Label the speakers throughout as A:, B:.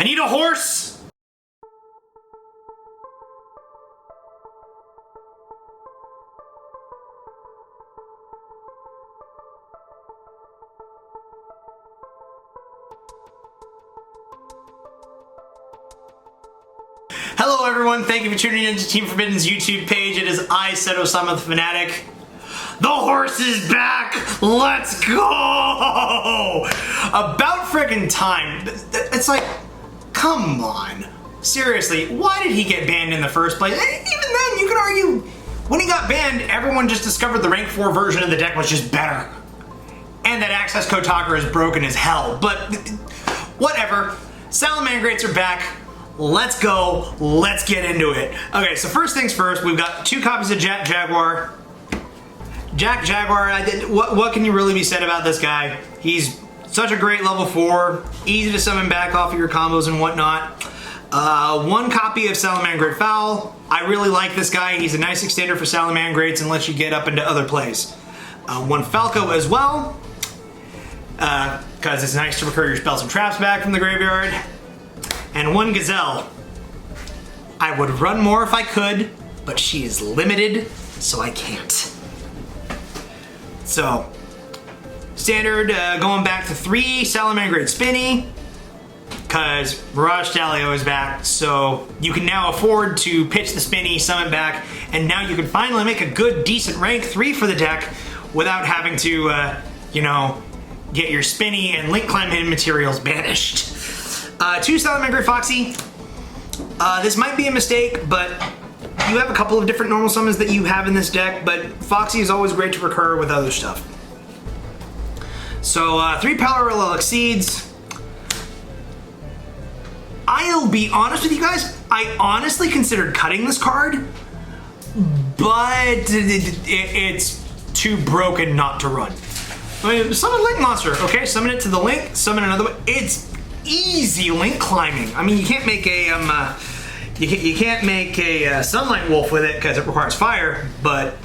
A: I need a horse! Hello everyone, thank you for tuning in to Team Forbidden's YouTube page. It is I, Osama the Fanatic. The horse is back! Let's go! About friggin' time. It's like, come on. Seriously, why did he get banned in the first place? Even then, you could argue, when he got banned, everyone just discovered the rank 4 version of the deck was just better. And that access code talker is broken as hell, but whatever. Salamangreats are back. Let's go. Let's get into it. Okay, so first things first, we've got 2 copies of Jack Jaguar. Jack Jaguar, what can you really be said about this guy? He's such a great level 4, easy to summon back off of your combos and whatnot. 1 copy of Salamangreat Fowl. I really like this guy. He's a nice extender for Salamangreats and lets you get up into other plays. 1 Falco as well, because it's nice to recur your spells and traps back from the graveyard. And 1 Gazelle. I would run more if I could, but she is limited, so I can't. So, standard, going back to 3 Salamangreat Spinny, because Mirage Stallion is back, so you can now afford to pitch the Spinny, summon back, and now you can finally make a good, decent rank 3 for the deck without having to, you know, get your Spinny and Link Climb Hidden materials banished. 2 Salamangreat Foxy. This might be a mistake, but you have a couple of different normal summons that you have in this deck, but Foxy is always great to recur with other stuff. So, 3 Parallel Exceeds. I'll be honest with you guys, I honestly considered cutting this card, but it's too broken not to run. I mean, summon Link Monster, okay? Summon it to the Link, summon another one. It's easy Link climbing. I mean, you can't make a you can't make a Sunlight Wolf with it because it requires fire, but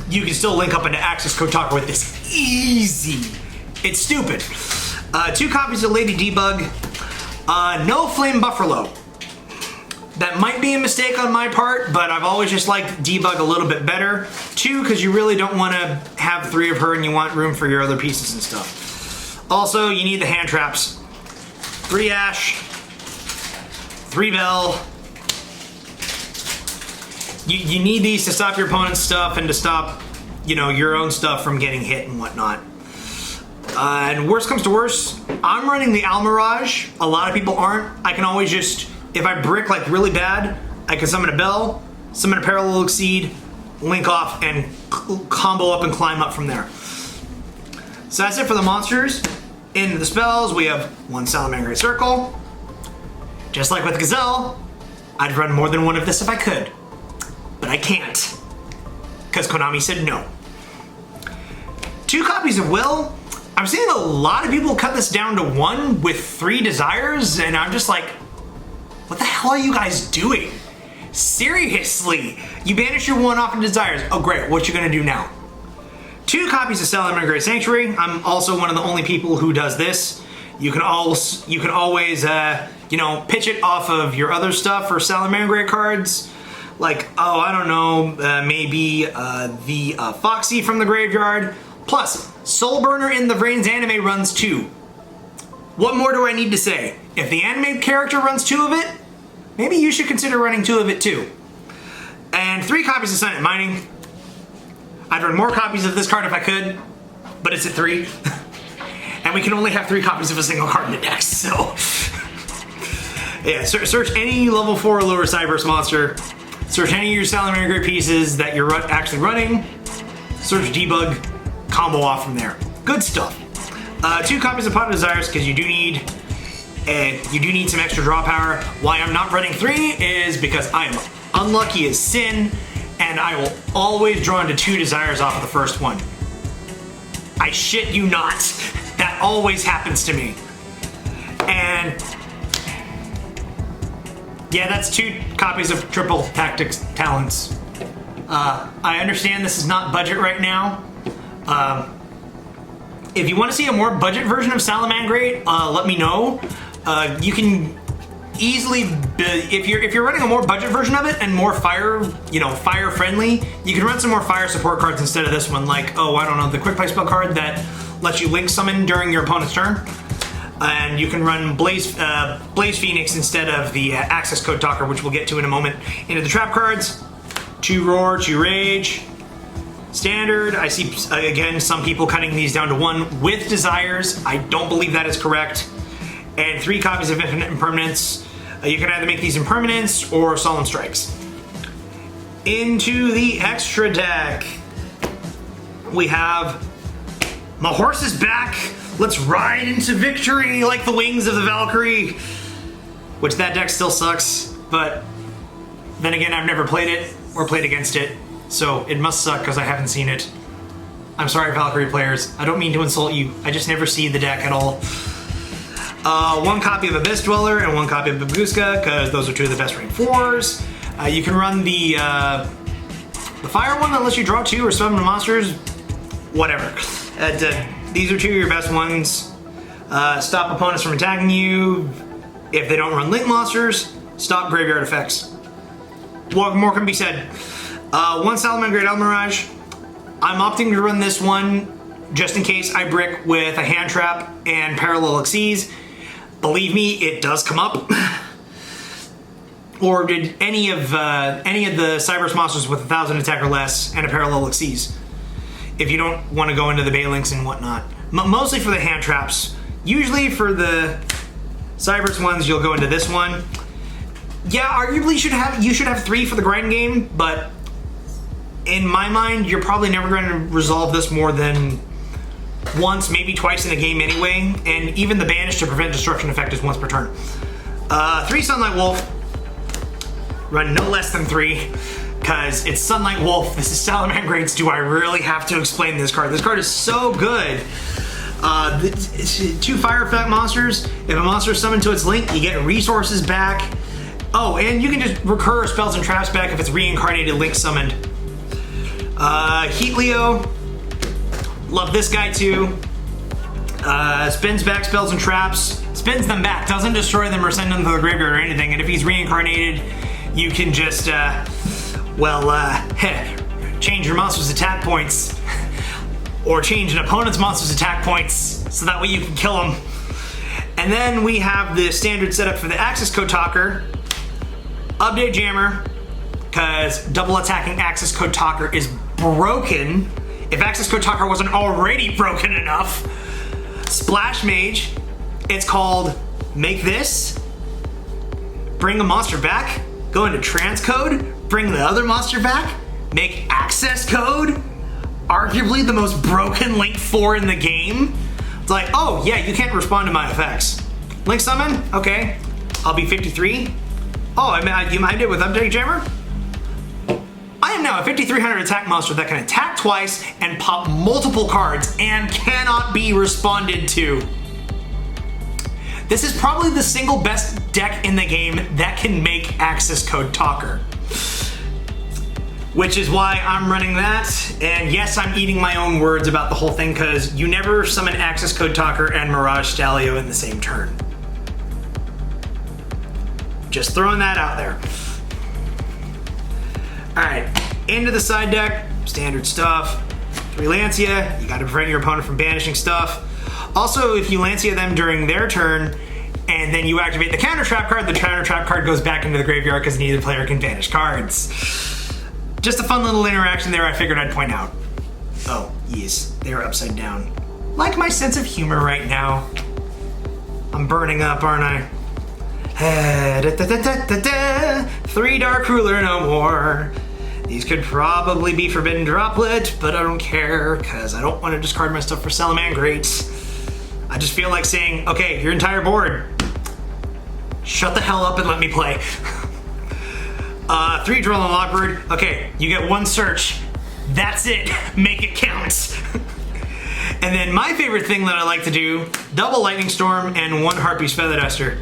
A: you can still link up into Access Code Talker with this easy. It's stupid. 2 copies of Lady Debug. No Flame Buffalo. That might be a mistake on my part, but I've always just liked Debug a little bit better. 2, because you really don't want to have 3 of her and you want room for your other pieces and stuff. Also, you need the hand traps. 3 Ash, 3 Bell. You need these to stop your opponent's stuff and to stop, you know, your own stuff from getting hit and whatnot. And worst comes to worst, I'm running the Almirage. A lot of people aren't. I can always just, if I brick like really bad, I can summon a Bell, summon a Parallel Exceed, link off, and combo up and climb up from there. So that's it for the monsters. In the spells, we have 1 Salamangreat Circle. Just like with Gazelle, I'd run more than 1 of this if I could. But I can't, because Konami said no. 2 copies of Will. I'm seeing a lot of people cut this down to 1 with 3 desires, and I'm just like, what the hell are you guys doing? Seriously, you banish your 1 off of desires. Oh great, what you gonna do now? 2 copies of Salamangreat Sanctuary. I'm also one of the only people who does this. You can always, you know, pitch it off of your other stuff for Salamangreat cards. Like, oh, I don't know, maybe the Foxy from the graveyard. Plus, Soul Burner in the Vrains anime runs 2. What more do I need to say? If the anime character runs 2 of it, maybe you should consider running 2 of it too. And 3 copies of Sunnet Mining. I'd run more copies of this card if I could, but it's at 3. And we can only have 3 copies of a single card in the deck, so. Yeah, search any level 4 or lower Cyberse monster. Search any of your Salamangreat pieces that you're actually running. Search Debug, combo off from there. Good stuff. 2 copies of Pot of Desires, because you do need some extra draw power. Why I'm not running 3 is because I am unlucky as sin, and I will always draw into 2 desires off of the first one. I shit you not. That always happens to me. And yeah, that's 2 copies of Triple Tactics Talents. I understand this is not budget right now. If you want to see a more budget version of Salamangreat, let me know. You can easily, if you're running a more budget version of it and more fire friendly, you can run some more fire support cards instead of this one. Like, oh, I don't know, the quick play spell card that lets you link summon during your opponent's turn. And you can run Blaze Phoenix instead of the Access Code Talker, which we'll get to in a moment. Into the trap cards, 2 Roar, 2 Rage. Standard, I see, again, some people cutting these down to 1 with Desires. I don't believe that is correct. And 3 copies of Infinite Impermanence. You can either make these Impermanence or Solemn Strikes. Into the extra deck, we have My Horse is Back. Let's ride into victory like the wings of the Valkyrie. Which that deck still sucks, but then again, I've never played it or played against it. So it must suck because I haven't seen it. I'm sorry, Valkyrie players. I don't mean to insult you. I just never see the deck at all. 1 copy of Abyss Dweller and 1 copy of Babuska, because those are 2 of the best rank 4s. You can run the fire one that lets you draw 2 or summon monsters. Whatever. These are 2 of your best ones. Stop opponents from attacking you. If they don't run link monsters, stop graveyard effects. What more can be said? 1 Salamangreat Almirage. I'm opting to run this one just in case I brick with a hand trap and Parallel Xyz. Believe me, it does come up. Or did any of the Cyberse monsters with 1,000 attack or less and a Parallel Xyz. If you don't want to go into the Balinks and whatnot. Mostly for the hand traps. Usually for the Cyberse ones, you'll go into this one. Yeah, arguably you should have 3 for the grind game, but in my mind, you're probably never going to resolve this more than once, maybe twice in a game anyway, and even the banish to prevent destruction effect is once per turn. 3 Sunlight Wolf. Run no less than 3, because it's Sunlight Wolf. This is Salamangreats. Do I really have to explain this card? This card is so good. 2 fire effect monsters. If a monster is summoned to its link, you get resources back. Oh, and you can just recur spells and traps back if it's reincarnated link summoned. Heat Leo. Love this guy too. Spins back spells and traps. Spins them back. Doesn't destroy them or send them to the graveyard or anything. And if he's reincarnated, you can just, change your monster's attack points. Or change an opponent's monster's attack points, so that way you can kill them. And then we have the standard setup for the Access Code Talker. Update Jammer, because double attacking Access Code Talker is broken. If Access Code Talker wasn't already broken enough. Splash Mage, it's called Make This, bring a monster back, go into Transcode, bring the other monster back, make Access Code, arguably the most broken Link 4 in the game. It's like, oh yeah, you can't respond to my effects. Link Summon, okay, I'll be 53. Oh, you mind it with Update Jammer? I am now a 5300 attack monster that can attack twice and pop multiple cards and cannot be responded to. This is probably the single best deck in the game that can make Access Code Talker. Which is why I'm running that. And yes, I'm eating my own words about the whole thing, because you never summon Access Code Talker and Mirage Stallion in the same turn. Just throwing that out there. Alright, into the side deck, standard stuff. 3 Lancia, you gotta prevent your opponent from banishing stuff. Also, if you Lancia them during their turn, and then you activate the counter trap card, the counter trap card goes back into the graveyard because neither player can banish cards. Just a fun little interaction there I figured I'd point out. Oh, yes, they're upside down. Like my sense of humor right now. I'm burning up, aren't I? 3 Dark Ruler, no more. These could probably be Forbidden Droplet, but I don't care, because I don't want to discard my stuff for Salamangreats. I just feel like saying, okay, your entire board, shut the hell up and let me play. 3 Drill and Lockbird. Okay, you get 1 search. That's it. Make it count. And then my favorite thing that I like to do, double Lightning Storm and 1 Harpy's Feather Duster.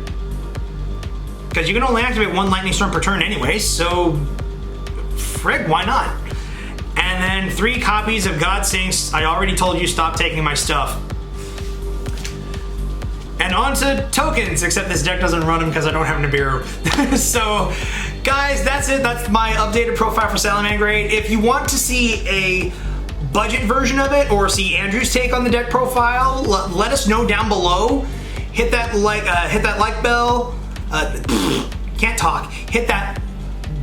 A: Because you can only activate 1 Lightning Storm per turn anyway, so frig, why not? And then 3 copies of God Sinks. I already told you stop taking my stuff. And on to tokens, except this deck doesn't run them because I don't have Nibiru. So, guys, that's it. That's my updated profile for Salamangreat. If you want to see a budget version of it or see Andrew's take on the deck profile, let us know down below. Hit that like bell. Can't talk. Hit that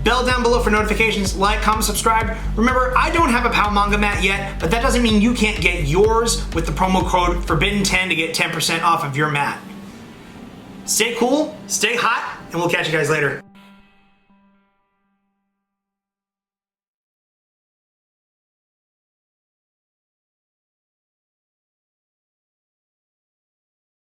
A: bell down below for notifications. Like, comment, subscribe. Remember, I don't have a PAL manga mat yet, but that doesn't mean you can't get yours with the promo code Forbidden10 to get 10% off of your mat. Stay cool, stay hot, and we'll catch you guys later.